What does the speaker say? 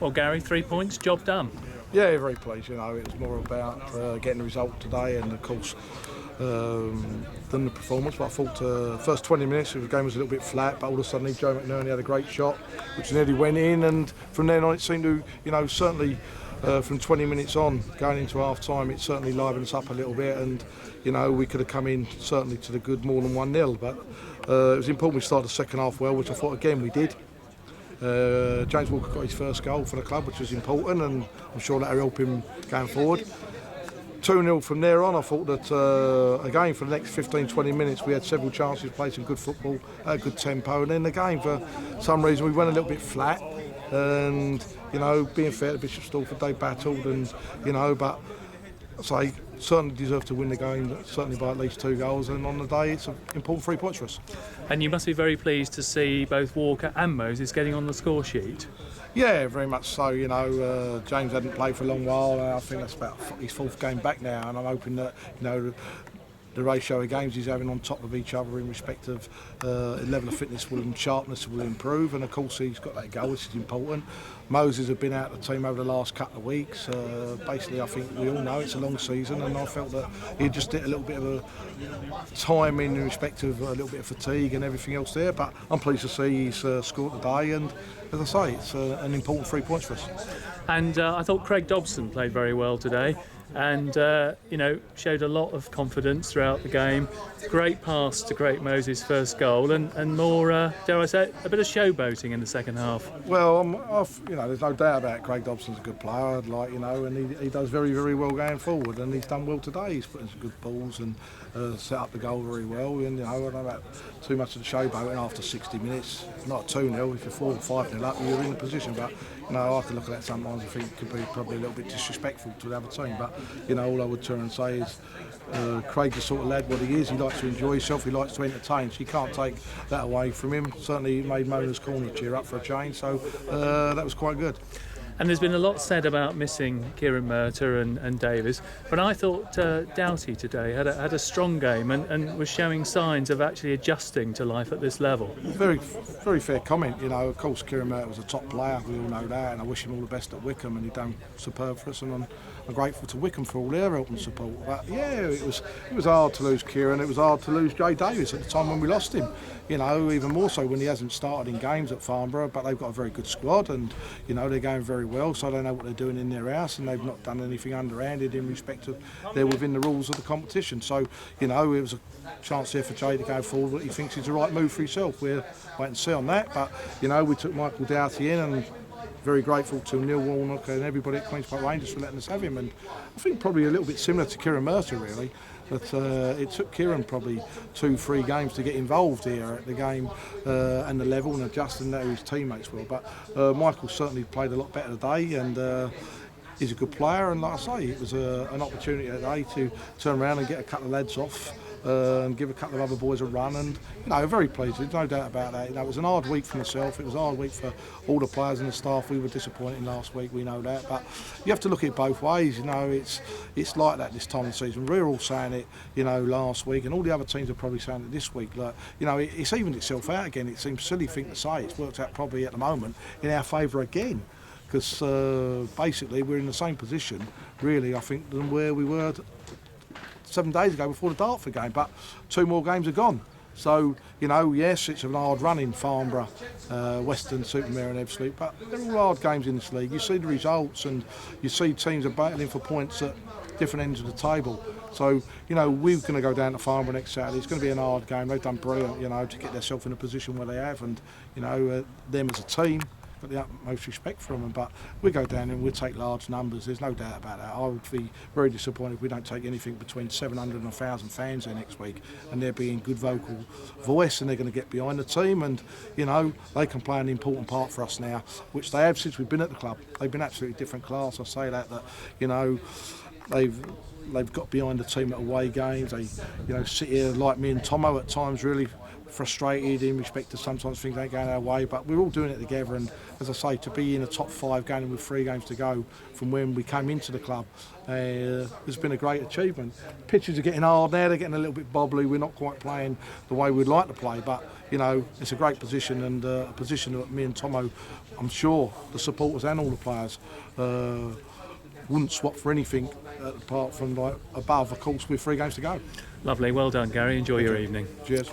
Well, Gary, 3 points, job done. Yeah, very pleased. It was more about getting the result today, and of course than the performance. But I thought the first 20 minutes of the game was a little bit flat, but all of a sudden Joe McNerney had a great shot which nearly went in, and from then on it seemed to, certainly from 20 minutes on going into half time, it certainly livened us up a little bit, and we could have come in certainly to the good more than 1-0, but it was important we started the second half well, which I thought again we did. James Walker got his first goal for the club, which was important, and I'm sure that'll help him going forward. 2-0 from there on. I thought that again for the next 15-20 minutes we had several chances, played some good football, had a good tempo, and then the game for some reason we went a little bit flat, and being fair to Bishop Stortford, they battled, and but I say certainly deserved to win the game, certainly by at least 2 goals, and on the day it's an important 3 points for us. And you must be very pleased to see both Walker and Moses getting on the score sheet. Yeah, very much so. James hadn't played for a long while, and I think that's about his 4th game back now, and I'm hoping that the ratio of games he's having on top of each other in respect of level of fitness and sharpness will improve, and of course he's got that goal, which is important. Moses had been out of the team over the last couple of weeks. Basically, I think we all know it's a long season, and I felt that he just did a little bit of a time in respect of a little bit of fatigue and everything else there, but I'm pleased to see he's scored today, and as I say, it's an important 3 points for us. And I thought Craig Dobson played very well today, and showed a lot of confidence throughout the game. Great pass to Great Moses' first goal, and more, dare I say, a bit of showboating in the second half. Well, there's no doubt about it. Craig Dobson's a good player, and he does very, very well going forward, and he's done well today. He's put in some good balls and set up the goal very well. And I don't know about too much of the showboating after 60 minutes. Not 2-0, if you're 4 or 5-0 up, you're in the position. But I can look at that sometimes. I think it could be probably a little bit disrespectful to the other team. But all I would turn and say is Craig's the sort of lad what he is. He likes to enjoy himself. He likes to entertain. So you can't take that away from him. Certainly, he made Mona's Corner cheer up for a change. So that was quite good. And there's been a lot said about missing Kieran Murtagh and Davies, but I thought Doughty today had a strong game and was showing signs of actually adjusting to life at this level. Very, very fair comment. Of course, Kieran Murtagh was a top player. We all know that, and I wish him all the best at Wickham, and he done superb for us, and I'm grateful to Wickham for all their help and support. But yeah, it was hard to lose Kieran. It was hard to lose Jay Davies at the time when we lost him. Even more so when he hasn't started in games at Farnborough, but they've got a very good squad, and they're going very well, so they know what they're doing in their house, and they've not done anything underhanded in respect of they're within the rules of the competition. So it was a chance there for Jay to go forward what he thinks is the right move for himself. We'll wait and see on that, but we took Michael Doughty in, and very grateful to Neil Warnock and everybody at Queen's Park Rangers for letting us have him, and I think probably a little bit similar to Kieran Murtagh really. But it took Kieran probably 2-3 games to get involved here at the game and the level and adjusting to his teammates well. But Michael certainly played a lot better today, and he's a good player. And like I say, it was an opportunity today to turn around and get a couple of lads off and give a couple of other boys a run, and very pleased. There's no doubt about that. It was an hard week for myself. It was a hard week for all the players and the staff. We were disappointed last week. We know that, but you have to look at it both ways. It's like that this time of the season. We're all saying it, last week, and all the other teams are probably saying it this week. It's evened itself out again. It seems a silly thing to say. It's worked out probably at the moment in our favour again, because basically we're in the same position, really, I think, than where we were 7 days ago before the Dartford game, but 2 more games are gone. So, yes, it's a hard run in Farnborough, Western, Supermare and Ebbsfleet, but they're all hard games in this league. You see the results, and you see teams are battling for points at different ends of the table. So, we're going to go down to Farnborough next Saturday. It's going to be an hard game. They've done brilliant, to get themselves in a position where they have, and, them as a team, got the utmost respect from them, but we go down and we'll take large numbers. There's no doubt about that. I would be very disappointed if we don't take anything between 700 and 1,000 fans there next week, and they're being good vocal voice, and they're going to get behind the team, and they can play an important part for us now, which they have since we've been at the club. They've been absolutely different class. I say that they've got behind the team at away games. They sit here like me and Tomo at times really frustrated in respect to sometimes things ain't going our way, but we're all doing it together. And as I say, to be in the top 5 going with 3 games to go from when we came into the club has been a great achievement. Pitches are getting hard now, they're getting a little bit bobbly, we're not quite playing the way we'd like to play, but you know, it's a great position, and a position that me and Tomo, I'm sure the supporters and all the players wouldn't swap for anything apart from like above, of course, with 3 games to go. Lovely, well done, Gary. Enjoy your evening. Cheers.